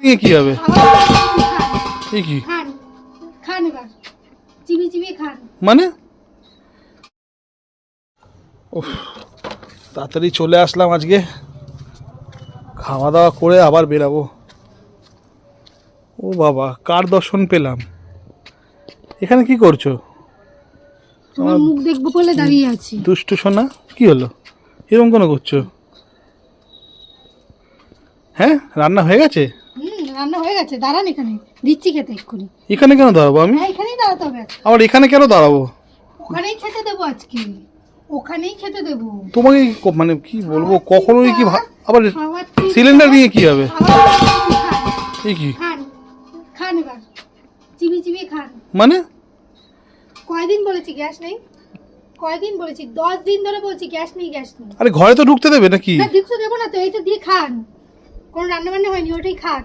নিয়ে কি হবে? এই কি খান খান এবার চিবি চিবি খান মানে? ওহ, তাড়াতাড়ি চলে আসলাম আজকে, খাওয়া দাওয়া করে আবার বেরাবো। ও বাবা, কার দর্শন পেলাম? এখানে কি করছো? তোমার মুখ দেখবো বলে দাঁড়িয়ে আছি। দুষ্টু সোনা, কি হলো এরকম কেন করছো? হ্যাঁ, রান্না হয়ে গেছে? রান্না হয়ে গেছে, দাঁড়ান এখানে দিচ্ছি খেতে এক্ষুনি। এখানে কেন দাঁড়াবো আমি? হ্যাঁ এখানেই দাঁড়াতে হবে আজকে। আবার এখানে কেন দাঁড়াবো? ওখানেই খেতে দেবো আজকে, ওখানেই খেতে দেবো। তোমাকে মানে কি বলবো, কখনোই কি আবার খাওয়ার ঠিক সিলিন্ডার নিয়ে কি হবে? খান এই কি খান খান এবার চিবি চিবি খান। মানে? কয়দিন বলেছি গ্যাস নেই? কয়দিন বলেছি? 10 দিন ধরে বলছি গ্যাস নেই গ্যাস নেই। আরে ঘরে তো ঢুকতে দেবে নাকি? না দেখতে দেবো না তো, এইটা দিয়ে খান। কোনো রান্না বান্না হয়নি, ওটাই খান।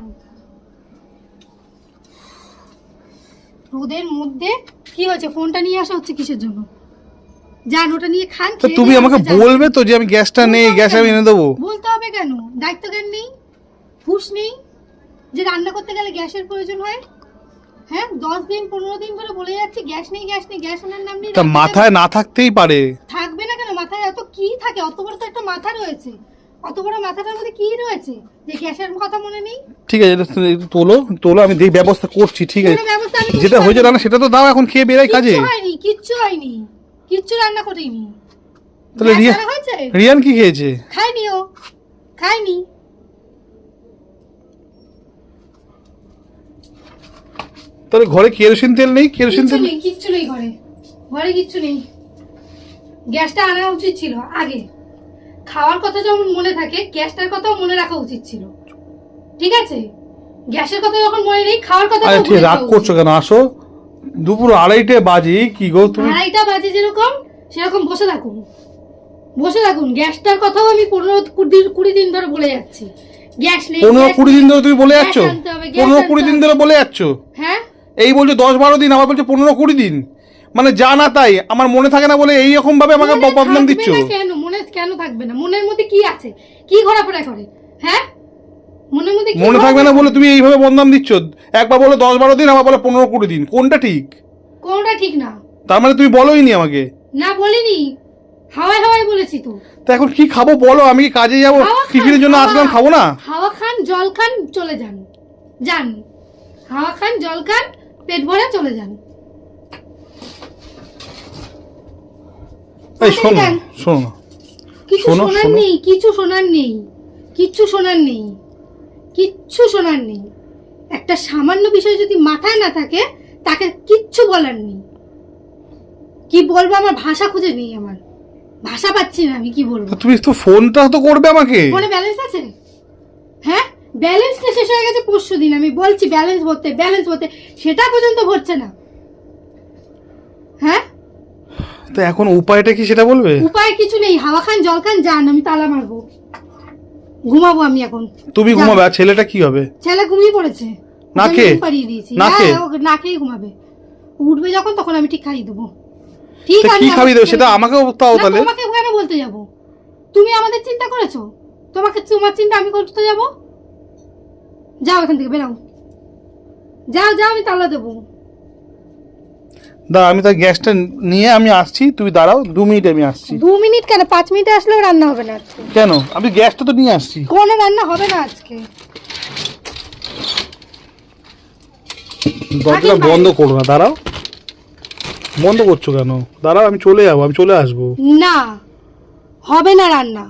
রোদের মধ্যে কি হয়েছে? ফোনটা নিয়ে আসা হচ্ছে কিসের জন্য? যান ওটা নিয়ে খান। তো তুমি আমাকে বলবে তো যে আমি গ্যাসটা নেই, গ্যাস আমি এনে দেবো? বলতে হবে কেন? দায়িত্ব জ্ঞান নেই, হুঁশ নেই যে রান্না করতে গেলে গ্যাসের প্রয়োজন হয়? হ্যাঁ 10 দিন 15 দিন ধরে বলে যাচ্ছি গ্যাস নেই গ্যাস নেই, গ্যাস আনার নাম নেই। তা মাথায় না থাকতেই পারে। থাকবে না কেন? মাথায় এত কি থাকে? অত বড় তো একটা মাথা রয়েছে, অত বড় মাথাটার মধ্যে কি রয়েছে যে গ্যাসের কথা মনে নেই? ঠিক আছে, এটা তোলো তোলো, আমি দেখি ব্যবস্থা করছি। ঠিক আছে, কোনো ব্যবস্থা আমি যেটা হয়েছে রান্না সেটা তো দাও, এখন খেয়ে বেরাই কাজে। কিচ্ছু হয়নি, কিচ্ছু হয়নি, কিচ্ছু রান্না করিনি। তাহলে গ্যাস আনা হয়েছে? রিয়ান কি খেয়েছে? খাইনি, ও খাইনি। তাহলে ঘরে কেরোসিন তেল নেই? কেরোসিন কিচ্ছু তেল নেই, কিচ্ছু নেই ঘরে, ঘরে কিচ্ছু নেই। গ্যাসটা আনা উচিত ছিল আগে। খাওয়ার কথা যখন মনে থাকে, গ্যাসটার কথাও মনে রাখা উচিত ছিল। ঠিক আছে, গ্যাসের কথা যখন মনে নেই, খাওয়ার কথা। আরে ঠিক, রাগ করছো কেন? আসো, দুপুর 2:30 বাজে, কি গো তুমি? 2:30 বাজে যেরকম সেরকম বসে থাকুন, বসে থাকুন। গ্যাসটার কথাও আমি 15-20 দিন ধরে বলে যাচ্ছি গ্যাস নেই। 15-20 দিন ধরে তুমি বলে যাচ্ছ? গ্যাস আনতে হবে, গ্যাস 15-20 দিন ধরে বলে যাচ্ছ? হ্যাঁ এই বলছো 10-12 দিন, আবার বলছো 15-20 দিন, মানে যা না তাই। আমার মনে থাকে না বলে এই রকম ভাবে আমাকে মনে বদনাম থাকবে দিচ্ছ? না কেন? মনে কেন থাকবে না? মনের মধ্যে কি আছে? কি ঘোরাফেরা করে? হ্যাঁ মনের মধ্যে কি মনে থাকবে না ঘোরাফেরা বলে করে? তুমি এইভাবে বদনাম দিচ্ছ। একবার বলো 10-12 দিন, আবার বলো 15-20 দিন, কোনটা ঠিক? কোনটা ঠিক না? তার মানে তুমি বলোইনি আমাকে? না বলিনি, হাওয়ায় হাওয়ায় বলেছি তো। তা এখন কি খাবো বলো? আমি কি কাজে যাবো? হাওয়া খান, টিফিনের জন্য হাওয়া। আসলাম, খাবো না? হাওয়া খান, জল খান, চলে যান। যান, হাওয়া খান, জল খান, পেট ভরে চলে যান। এই শোনো যান। শোনো না। কিছু শোনো, শোনার শোনো। নেই, কিছু শোনার নেই, কিচ্ছু শোনার নেই, কিচ্ছু শোনার নেই। একটা সামান্য বিষয় যদি মাথায় না থাকে, তাকে কিচ্ছু বলার নেই। কি বলবো, আমার ভাষা খুঁজে নেই, আমার ভাষা পাচ্ছি না আমি কি বলবো। তুমি তো ফোনটা তো করবে আমাকে। ফোনে ব্যালেন্স আছে? হ্যাঁ ব্যালেন্সটা শেষ হয়ে গেছে 500 দিন। আমি বলছি ব্যালেন্স ভরতে, ব্যালেন্স ভরতে, সেটা পর্যন্ত ভরছে না। হ্যাঁ তো এখন উপায়টা কি সেটা বলবে? উপায় কিছু নেই, হাওয়া খান, জল খান, যান। আমি তালা মারবো, ঘুমাবো আমি এখন। তুমি যান। ঘুমাবে, আর ছেলেটা কি হবে? ছেলে ঘুমিয়ে পড়েছে, না ওকে খেয়ে? ঘুম পাড়িয়ে দিয়েছি। না খেয়ে? হ্যাঁ, ও না খেয়ে ঘুমাবে। উঠবে যখন তখন আমি ঠিক খাইয়ে দেবো। ঠিক তা আছে, কি খাবি দেবে সেটা আমাকেও তাও না, তাহলে? তোমাকে কেন বলতে যাব? তুমি আমাদের চিন্তা করেছো? তোমাকে, তোমার চিন্তা আমি করতে যাব? যাও এখান থেকে, বেরাও, যাও যাও, আমি তালা দেবো। দাঁড়া, আমি তার গ্যাসটা নিয়ে আমি আসছি, তুমি দাঁড়াও 2 মিনিট, আমি আসছি। 2 মিনিট কেন, 5 মিনিটে আসলেও রান্না হবে না আজকে। কেন? আমি গ্যাসটা তো নিয়ে আসছি। কোনো রান্না হবে না আজকে। দরজাটা বন্ধ করো না, দাঁড়াও। বন্ধ করছো কেন? দাঁড়াও, আমি চলে যাবো, আমি চলে আসবো। না হবে না রান্না,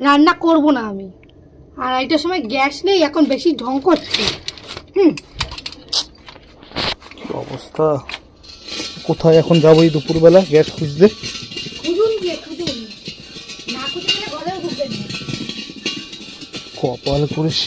রান্না করব না আমি। আর এইটার সময় গ্যাস নেই, এখন বেশি ঢং করছে। কি অবস্থা! কোথায় এখন যাবো এই দুপুরবেলা গ্যাস খুঁজতে? খুঁজুন গিয়ে, খুঁজুন, না খুঁজে গেলে ঘরেও ঢুকবেন না। কপাল করেছি।